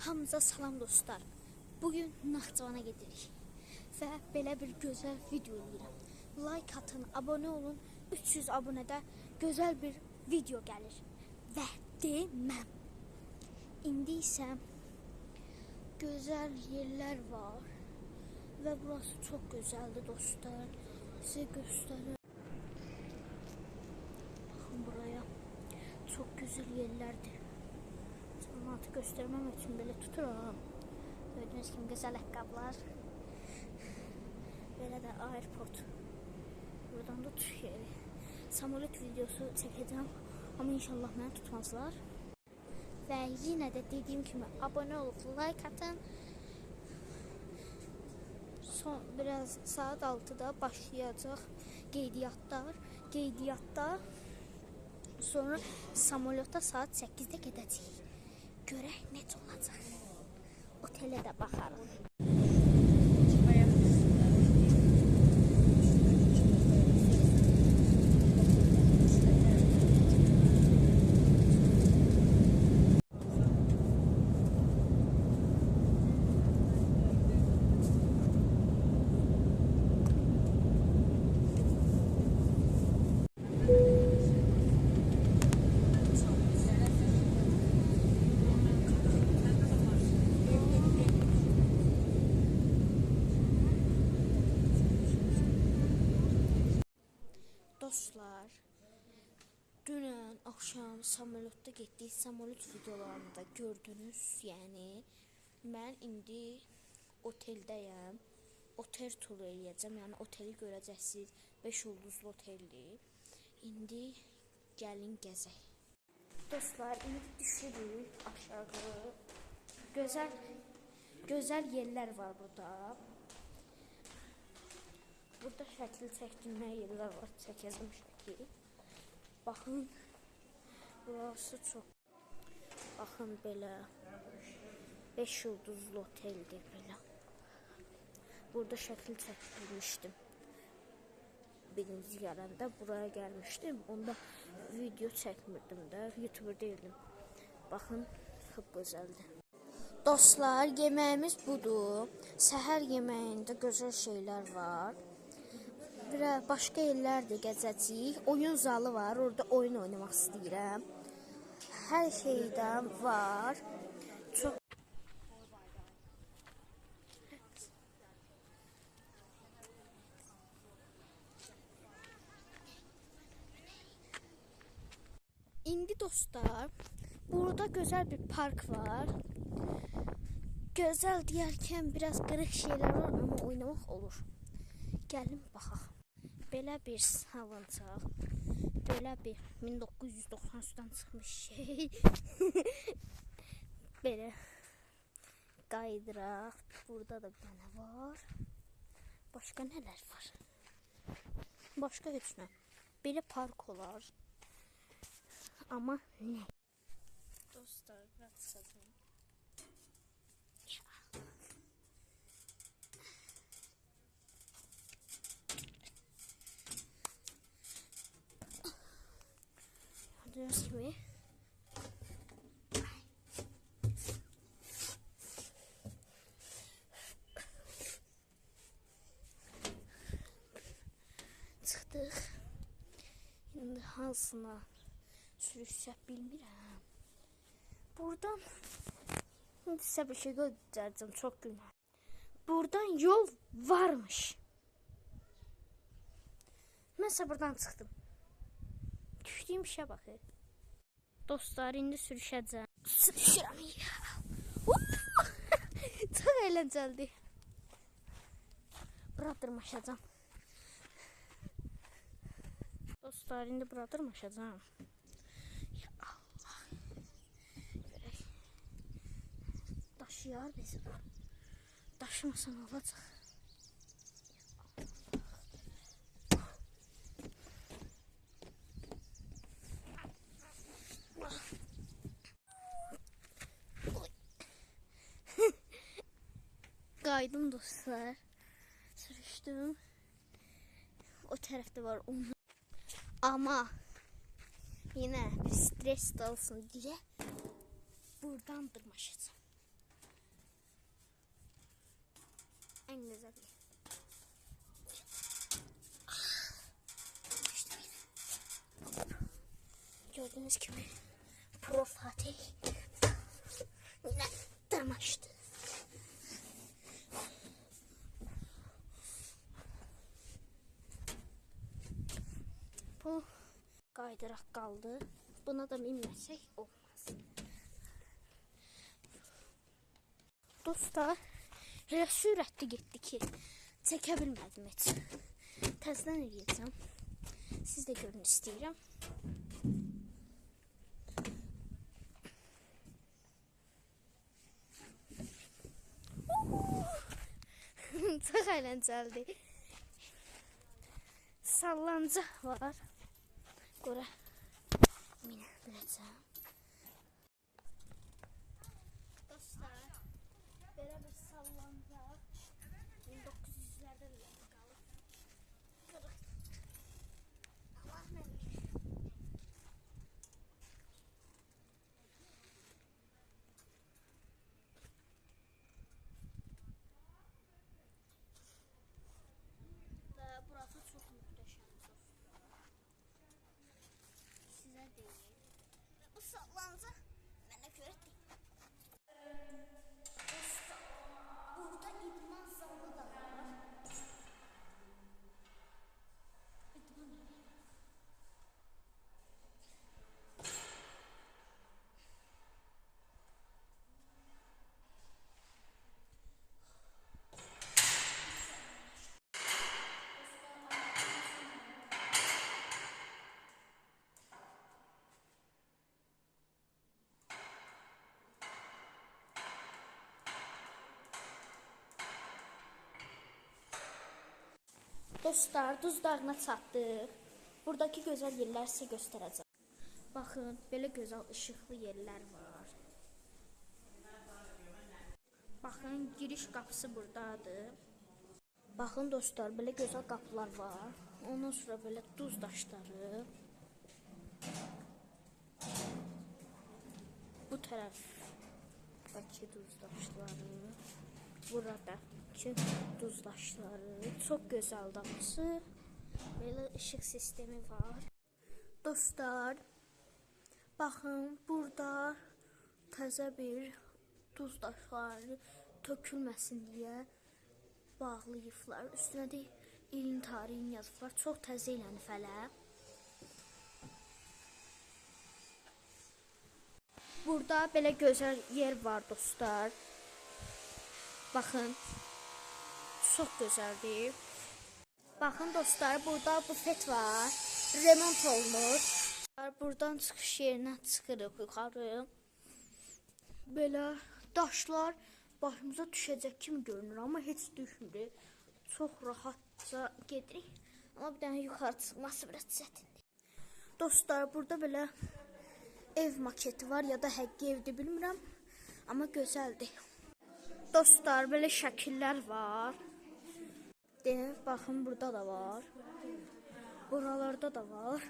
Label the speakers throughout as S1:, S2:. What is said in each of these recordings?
S1: Hamınıza salam dostlar. Bugün Naxçıvana gedirik və belə bir gözəl video edirəm. Like atın, abone olun. 300 abunədə gözəl bir video gəlir. Və deməm. İndi isə gözəl yerlər var və burası çox gözəldir dostlar. Sizə göstərirəm. Baxın buraya. Çox gözəl yerlərdir. Cəmaatı göstərməm üçün belə tuturam. Gördüyünüz kimi gözəl ayaqqabılar. Belə də airport. Buradan da Türkiye'li. Samolet videosu çəkəcəm. Amma inşallah məni tutmazlar. Və yenə də dediyim kimi abone olub like atın. Biraz saat 6'da başlayacaq qeydiyyatda. Sonra samolyota saat 8'də gedəcəyik. Görək necə olacaq. Otelə də baxarıq. Dostlar, dünən axşam samolyotda getdik. Samolyot videolarını da gördünüz. Yəni mən indi oteldəyəm. Otel turu eləyəcəm. Yəni oteli görəcəksiniz. 5 ulduzlu oteldir. İndi gəlin gəzək. Dostlar, indi düşürük aşağı. Gözəl yerlər var burada. Burada şəkil çəkdirməyə yerlər var. Çəkəcəm şəkil. Baxın. Burası çox. Baxın belə. 5 ulduzlu oteldir belə. Burada şəkil çəkdirmişdim. Birinci gələndə buraya gəlmişdim. Onda video çəkmirdim də. YouTuber değildim. Baxın. Çox gözəldir. Dostlar, yeməyimiz budur. Səhər yeməyində gözəl şeylər var. Başqa yerlərdə gəzəcəyik. Oyun zalı var. Orada oyun oynamaq istəyirəm. Hər şeydən var. Çox İndi dostlar, burada gözəl bir park var. Gözəl deyərkən biraz qırıq şeylər var, amma oynamaq olur. Gəlin baxaq. Belə bir salıncaq, belə bir 1993-dən çıxmış şey. Belə qaydıraq. Burada da bir dənə var. Başqa nələr var? Başqa heç nə. Belə park olar. Amma nə? Dostlar, biraz çıxacağım. Gördüğünüz gibi çıxdıq. İndi hansına sürüşsək bilmirəm. Buradan indi sizə bir şey göstərəcəm, çox günlər. Buradan yol varmış. Mən buradan çıxdım. Düşdüyüm işə baxın. Dostlar, indi sürüşəcəm. Sürüşürəm ya. Çox əyləncəlidir. Bura dırmaşacağam. Dostlar, indi bura dırmaşacağam. Ya Allah. Görək. Daşıyar bizi. Daşımasan olacaq. Qaydım dostlar. Sürüşdüm. O tərəfdə var onu. Amma yenə bir stres de olsun diye buradan dırmaşacağım. En güzel. Gördüğünüz gibi Pro Fatih yine damaştı. Bu kaydırak kaldı. Buna da minməsək olmaz. Dostlar, elə sürətli getdi ki, çəkə bilmədim heç. Təzədən eləyəcəm. Siz də görün istəyirəm. Çox əyləncəlidir. Sallancaq var. Qora minə biləcəm. Dostlar, belə bir sallancaq 1900-lərdə qalıb. Qırıq. Allah nə bilir. Və burası çox möhtəşəm dostlar. Sizə deyim. Bu sallancaq mənə görə deyil. Burada idman zalı da var. İdman evi. Dostlar, Duz dağına çatdıq. Buradakı gözəl yerləri sizə göstərəcəm. Baxın, belə gözəl işıqlı yerlər var. Baxın, giriş qapısı buradadır. Baxın dostlar, belə gözəl qapılar var. Ondan sonra belə duz daşları. Bu tərəf Bakı duz daşları. Buradakı duz daşları. Çox gözəl damısı. Belə ışıq sistemi var. Dostlar, baxın, burada təzə bir duz daşları tökülməsin deyə bağlayıblar. Üstünə də ilin tarixini yazıblar. Çox təzə ilən fələ. Burada belə gözəl yer var dostlar. Baxın, çox gözəldir. Baxın dostlar, burada bufet var. Remont olunur. Buradan çıxış yerinə çıxırıq yuxarı. Belə daşlar başımıza düşəcək kimi görünür, amma heç düşmür. Çox rahatca gedirik. Amma bir dənə yuxarı çıxması biraz çətindir. Dostlar, burada belə ev maketi var ya da həqiqi evdir bilmirəm, amma gözəldir. Dostlar, belə şəkillər var. Baxın, burada da var. Buralarda da var.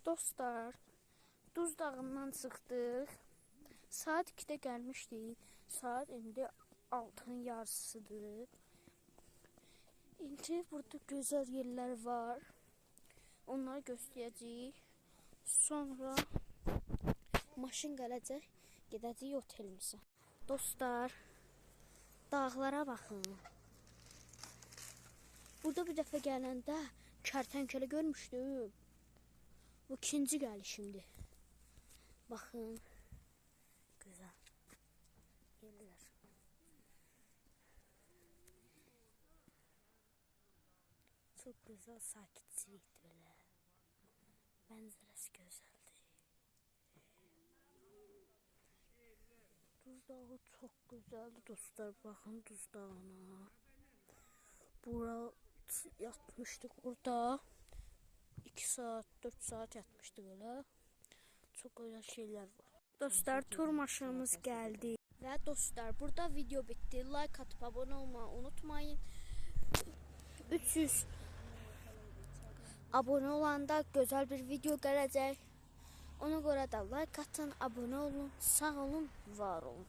S1: Dostlar, Duz dağından çıxdıq. Saat 2-də gəlmişdik. Saat indi 6-nın yarısıdır. İndi burada gözəl yerlər var. Onları göstərəcəyik. Sonra maşın gələcək, gedəcəyik otelimizə. Dostlar, dağlara baxın. Burada bir dəfə gələndə kərtənkələ görmüşdüm. Bu ikinci gəlişimdir. Baxın, gözəl yerlər. Çox gözəl sakitçilikdir belə. Mənzərəsi gözəldir. Duz dağı çox gözəldir dostlar. Baxın Duz dağına. Bura yatmışdıq orada. 2 saat, 4 saat yatmışdıq elə. Çox gözəl şeylər var. Dostlar, tur maşınımız gəldi. Və dostlar, burada video bitdi. Like atıp abone olmayı unutmayın. 300 abone olanda gözəl bir video gələcək. Ona görə də like atın, abone olun. Sağ olun, var olun.